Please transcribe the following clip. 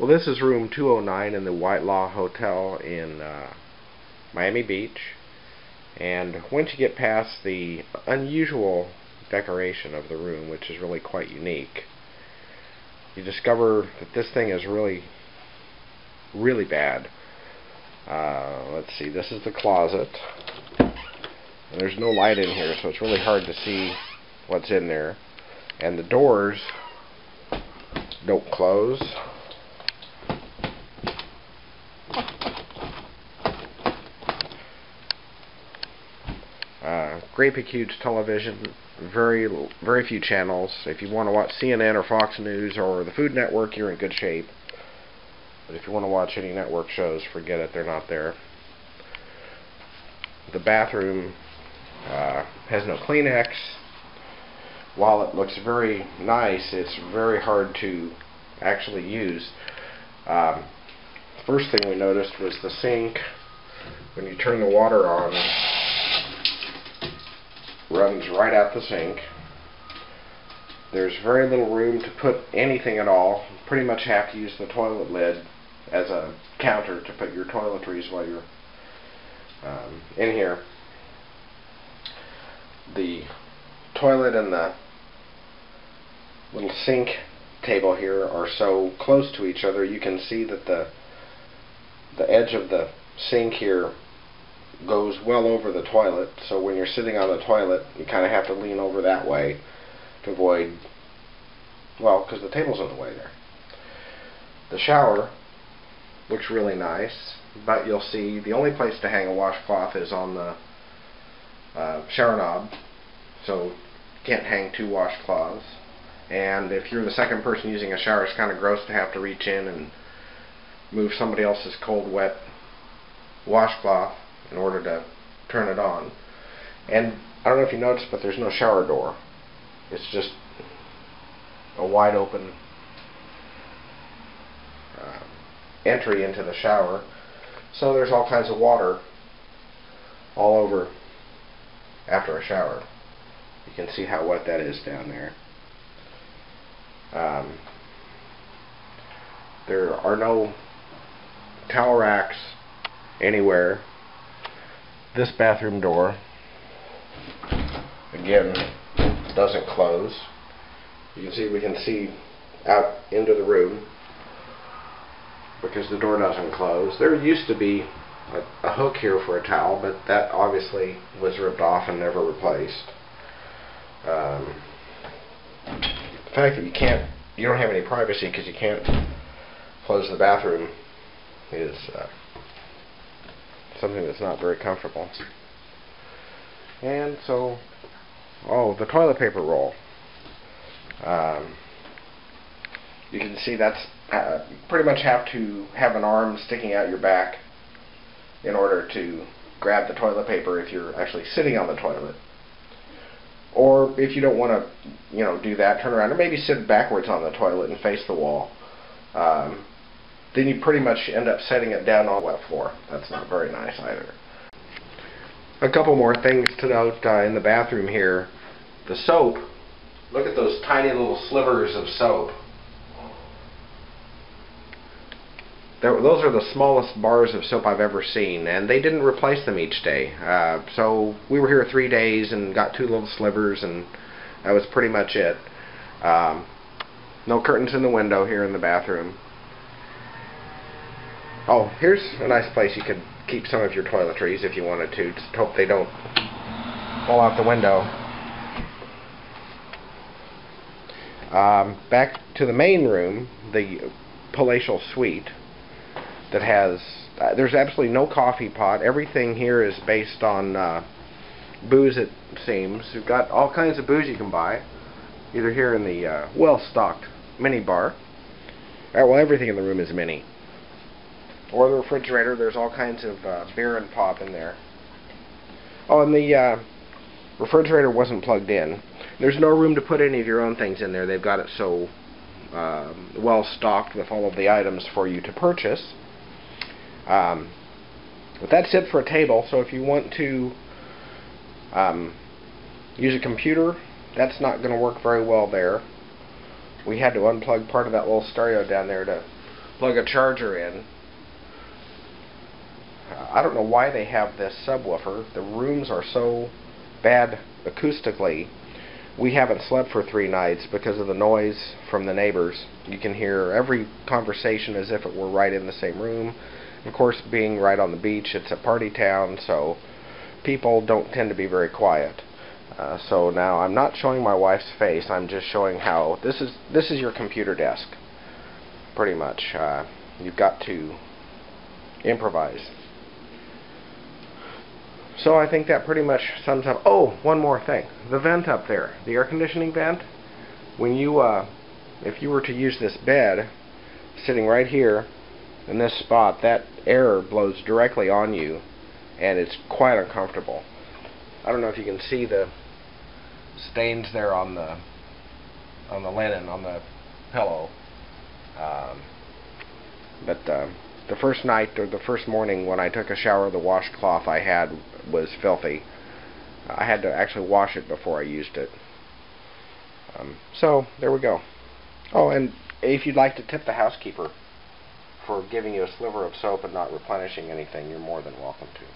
Well, this is room 209 in the Whitelaw Hotel in Miami Beach. And once you get past the unusual decoration of the room, which is really quite unique, you discover that this thing is really, really bad. Let's see, this is the closet. And there's no light in here, so it's really hard to see what's in there. And the doors don't close. Great big huge television, very few channels. If you want to watch CNN or Fox News or the Food Network, you're in good shape. But if you want to watch any network shows, forget it, they're not there. The bathroom has no Kleenex. While it looks very nice, it's very hard to actually use. First thing we noticed was the sink. When you turn the water on, runs right out the sink. There's very little room to put anything at all. You pretty much have to use the toilet lid as a counter to put your toiletries while you're in here. The toilet and the little sink table here are so close to each other, you can see that the edge of the sink here goes well over the toilet, so when you're sitting on the toilet you kind of have to lean over that way to avoid, well, because the table's in the way there. The shower looks really nice, but you'll see the only place to hang a washcloth is on the shower knob, so you can't hang two washcloths. And if you're the second person using a shower, it's kind of gross to have to reach in and move somebody else's cold, wet washcloth in order to turn it on. And I don't know if you noticed, but there's no shower door. It's just a wide open entry into the shower. So there's all kinds of water all over after a shower. You can see how wet that is down there. There are no towel racks anywhere. This bathroom door, again, doesn't close. You can see out into the room because the door doesn't close. There used to be a hook here for a towel, but that obviously was ripped off and never replaced. The fact that you don't have any privacy because you can't close the bathroom is something that's not very comfortable. And so, the toilet paper roll. You can see that's you pretty much have to have an arm sticking out your back in order to grab the toilet paper if you're actually sitting on the toilet. Or if you don't want to, do that, turn around, or maybe sit backwards on the toilet and face the wall. Then you pretty much end up setting it down on the wet floor. That's not very nice either. A couple more things to note in the bathroom here. The soap, look at those tiny little slivers of soap. Those are the smallest bars of soap I've ever seen, and they didn't replace them each day. So we were here 3 days and got 2 little slivers, and that was pretty much it. No curtains in the window here in the bathroom. Oh, here's a nice place you could keep some of your toiletries if you wanted to. Just hope they don't fall out the window. Back to the main room, the palatial suite that has, there's absolutely no coffee pot. Everything here is based on booze, it seems. You've got all kinds of booze you can buy, either here in the well-stocked mini bar. Well, everything in the room is mini. Or the refrigerator, there's all kinds of beer and pop in there. Oh, and the refrigerator wasn't plugged in. There's no room to put any of your own things in there. They've got it so well stocked with all of the items for you to purchase. But that's it for a table. So if you want to use a computer, that's not going to work very well there. We had to unplug part of that little stereo down there to plug a charger in. I don't know why they have this subwoofer. The rooms are so bad acoustically. We haven't slept for 3 nights because of the noise from the neighbors. You can hear every conversation as if it were right in the same room. Of course, being right on the beach, it's a party town, so people don't tend to be very quiet. So now I'm not showing my wife's face. I'm just showing how this is your computer desk. Pretty much, you've got to improvise. So I think that pretty much sums up. Oh, one more thing. The vent up there, the air conditioning vent. When you, if you were to use this bed, sitting right here in this spot, that air blows directly on you, and it's quite uncomfortable. I don't know if you can see the stains there on the linen, on the pillow. But the first night or the first morning when I took a shower, the washcloth I had was filthy. I had to actually wash it before I used it. So there we go. Oh, and if you'd like to tip the housekeeper for giving you a sliver of soap and not replenishing anything, you're more than welcome to.